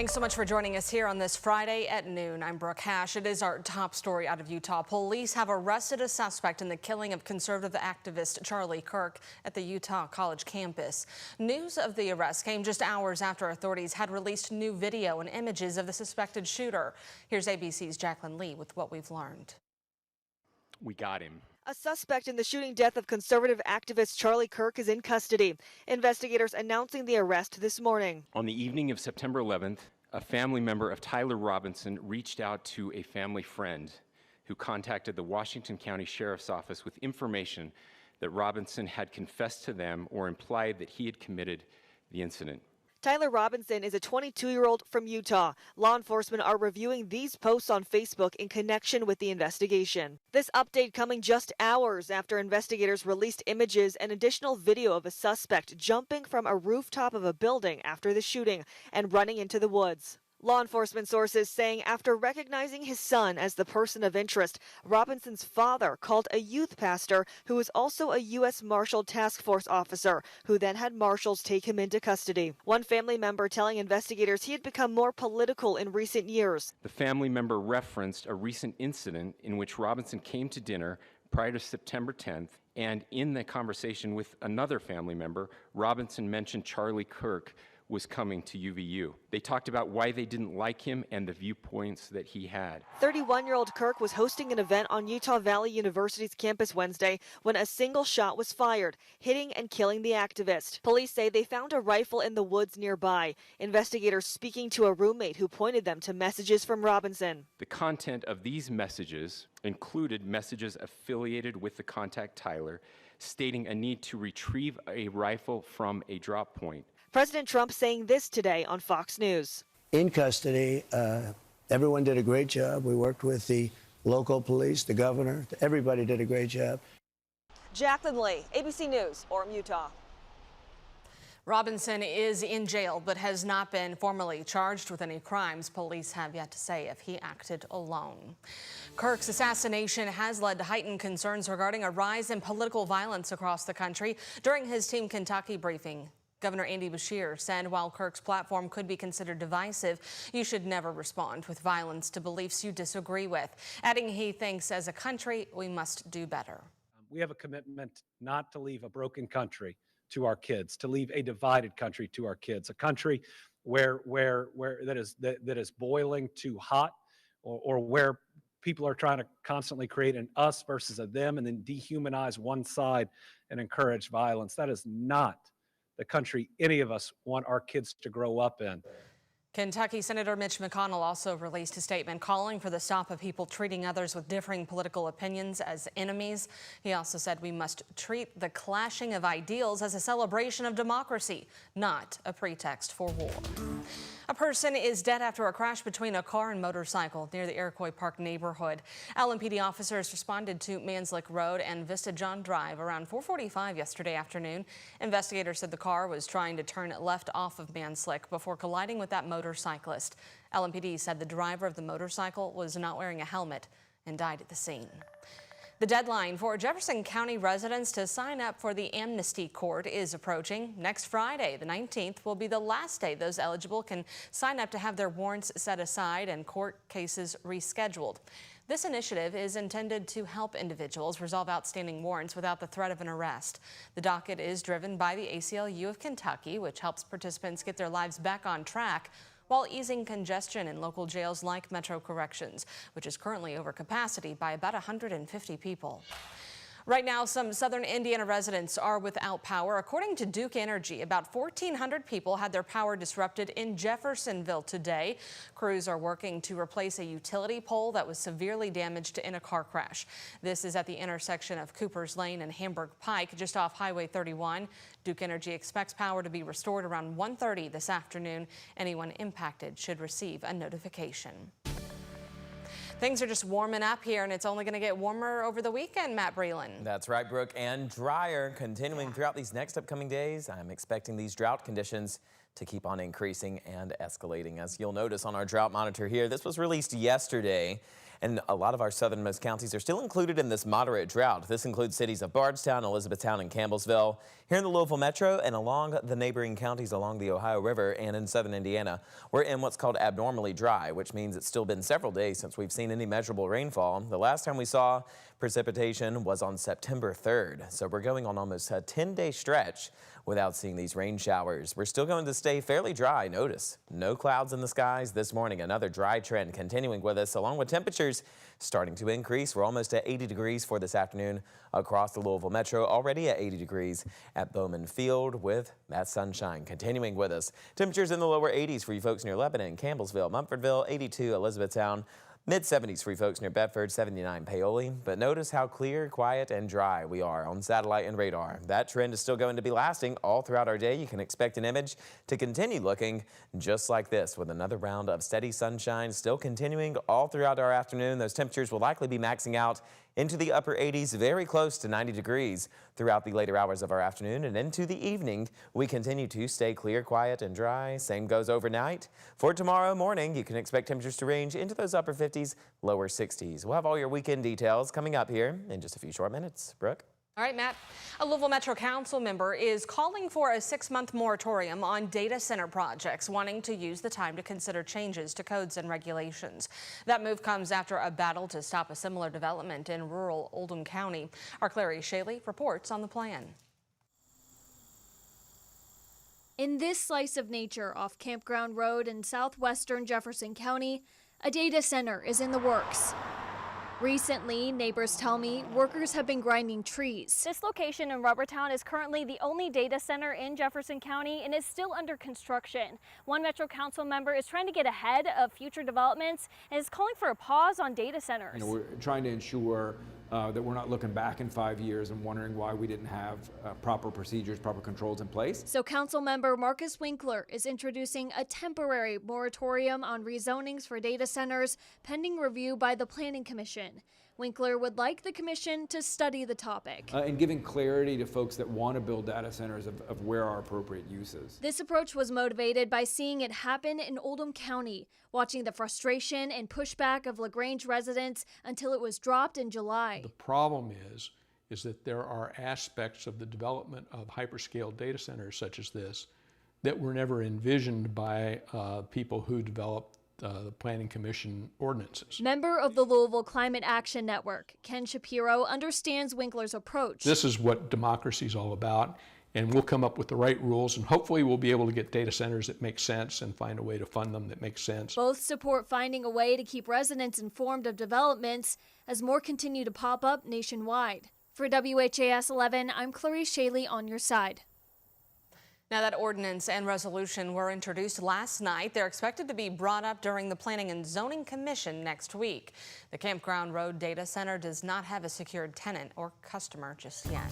Thanks so much for joining us here on this Friday at noon. I'm Brooke Hash. It is our top story out of Utah. Police have arrested a suspect in the killing of conservative activist Charlie Kirk at the Utah College campus. News of the arrest came just hours after authorities had released new video and images of the suspected shooter. Here's ABC's Jacqueline Lee with what we've learned. We got him. A suspect in the shooting death of conservative activist Charlie Kirk is in custody. Investigators announcing the arrest this morning. On the evening of September 11th, a family member of Tyler Robinson reached out to a family friend who contacted the Washington County Sheriff's Office with information that Robinson had confessed to them or implied that he had committed the incident. Tyler Robinson is a 22-year-old from Utah. Law enforcement are reviewing these posts on Facebook in connection with the investigation. This update coming just hours after investigators released images and additional video of a suspect jumping from a rooftop of a building after the shooting and running into the woods. Law enforcement sources saying after recognizing his son as the person of interest, Robinson's father called a youth pastor who is also a U.S. Marshal Task Force officer, who then had marshals take him into custody. One family member telling investigators he had become more political in recent years. The family member referenced a recent incident in which Robinson came to dinner prior to September 10th, and in the conversation with another family member, Robinson mentioned Charlie Kirk was coming to UVU. They talked about why they didn't like him and the viewpoints that he had. 31-year-old Kirk was hosting an event on Utah Valley University's campus Wednesday when a single shot was fired, hitting and killing the activist. Police say they found a rifle in the woods nearby. Investigators speaking to a roommate who pointed them to messages from Robinson. The content of these messages included messages affiliated with the contact Tyler, stating a need to retrieve a rifle from a drop point. President Trump saying this today on Fox News. In custody, everyone did a great job. We worked with the local police, the governor. Everybody did a great job. Jacqueline Lee, ABC News, Orem, Utah. Robinson is in jail but has not been formally charged with any crimes. Police have yet to say if he acted alone. Kirk's assassination has led to heightened concerns regarding a rise in political violence across the country. During his Team Kentucky briefing, Governor Andy Beshear said while Kirk's platform could be considered divisive, you should never respond with violence to beliefs you disagree with, adding he thinks as a country we must do better. We have a commitment not to leave a broken country to our kids, to leave a divided country to our kids, a country where that is boiling too hot, or where people are trying to constantly create an us versus a them and then dehumanize one side and encourage violence. That is not the country any of us want our kids to grow up in. Kentucky Senator Mitch McConnell also released a statement calling for the stop of people treating others with differing political opinions as enemies. He also said we must treat the clashing of ideals as a celebration of democracy, not a pretext for war. A person is dead after a crash between a car and motorcycle near the Iroquois Park neighborhood. LMPD officers responded to Manslick Road and Vista John Drive around 4:45 yesterday afternoon. Investigators said the car was trying to turn left off of Manslick before colliding with that motorcyclist. LMPD said the driver of the motorcycle was not wearing a helmet and died at the scene. The deadline for Jefferson County residents to sign up for the Amnesty Court is approaching. Next Friday, the 19th, will be the last day those eligible can sign up to have their warrants set aside and court cases rescheduled. This initiative is intended to help individuals resolve outstanding warrants without the threat of an arrest. The docket is driven by the ACLU of Kentucky, which helps participants get their lives back on track while easing congestion in local jails like Metro Corrections, which is currently over capacity by about 150 people. Right now, some southern Indiana residents are without power. According to Duke Energy, about 1,400 people had their power disrupted in Jeffersonville today. Crews are working to replace a utility pole that was severely damaged in a car crash. This is at the intersection of Cooper's Lane and Hamburg Pike, just off Highway 31. Duke Energy expects power to be restored around 1:30 this afternoon. Anyone impacted should receive a notification. Things are just warming up here, and it's only going to get warmer over the weekend, Matt Breland. That's right, Brooke, and drier continuing throughout these next upcoming days. I'm expecting these drought conditions to keep on increasing and escalating. As you'll notice on our drought monitor here, this was released yesterday. And a lot of our southernmost counties are still included in this moderate drought. This includes cities of Bardstown, Elizabethtown, and Campbellsville. Here in the Louisville metro and along the neighboring counties along the Ohio River and in southern Indiana, we're in what's called abnormally dry, which means it's still been several days since we've seen any measurable rainfall. The last time we saw precipitation was on September 3rd. So we're going on almost a 10-day stretch without seeing these rain showers. We're still going to stay fairly dry. Notice no clouds in the skies this morning. Another dry trend continuing with us, along with temperatures starting to increase. We're almost at 80 degrees for this afternoon across the Louisville metro, already at 80 degrees at Bowman Field with that sunshine continuing with us. Temperatures in the lower 80s for you folks near Lebanon, Campbellsville, Mumfordville, 82 Elizabethtown. Mid-70s for you folks near Bedford, 79 Paoli. But notice how clear, quiet, and dry we are on satellite and radar. That trend is still going to be lasting all throughout our day. You can expect an image to continue looking just like this, with another round of steady sunshine still continuing all throughout our afternoon. Those temperatures will likely be maxing out into the upper 80s, very close to 90 degrees throughout the later hours of our afternoon. And into the evening, we continue to stay clear, quiet, and dry. Same goes overnight. For tomorrow morning, you can expect temperatures to range into those upper 50s, lower 60s. We'll have all your weekend details coming up here in just a few short minutes. Brooke? All right, Matt. A Louisville Metro Council member is calling for a 6-month moratorium on data center projects, wanting to use the time to consider changes to codes and regulations. That move comes after a battle to stop a similar development in rural Oldham County. Our Clary Shaley reports on the plan. In this slice of nature off Campground Road in southwestern Jefferson County, a data center is in the works. Recently, neighbors tell me workers have been grinding trees. This location in Rubbertown is currently the only data center in Jefferson County and is still under construction. One Metro Council member is trying to get ahead of future developments and is calling for a pause on data centers. We're trying to ensure that we're not looking back in 5 years and wondering why we didn't have proper procedures, proper controls in place. So Council member Marcus Winkler is introducing a temporary moratorium on rezonings for data centers pending review by the Planning Commission. Winkler would like the commission to study the topic. And giving clarity to folks that want to build data centers of where are appropriate uses. This approach was motivated by seeing it happen in Oldham County, watching the frustration and pushback of LaGrange residents until it was dropped in July. The problem is that there are aspects of the development of hyperscale data centers such as this that were never envisioned by people who developed the Planning Commission ordinances. Member of the Louisville Climate Action Network, Ken Shapiro, understands Winkler's approach. This is what democracy is all about, and we'll come up with the right rules, and hopefully we'll be able to get data centers that make sense and find a way to fund them that makes sense. Both support finding a way to keep residents informed of developments as more continue to pop up nationwide. For WHAS11, I'm Clarice Shaley on your side. Now, that ordinance and resolution were introduced last night. They're expected to be brought up during the Planning and Zoning Commission next week. The Campground Road Data Center does not have a secured tenant or customer just yet.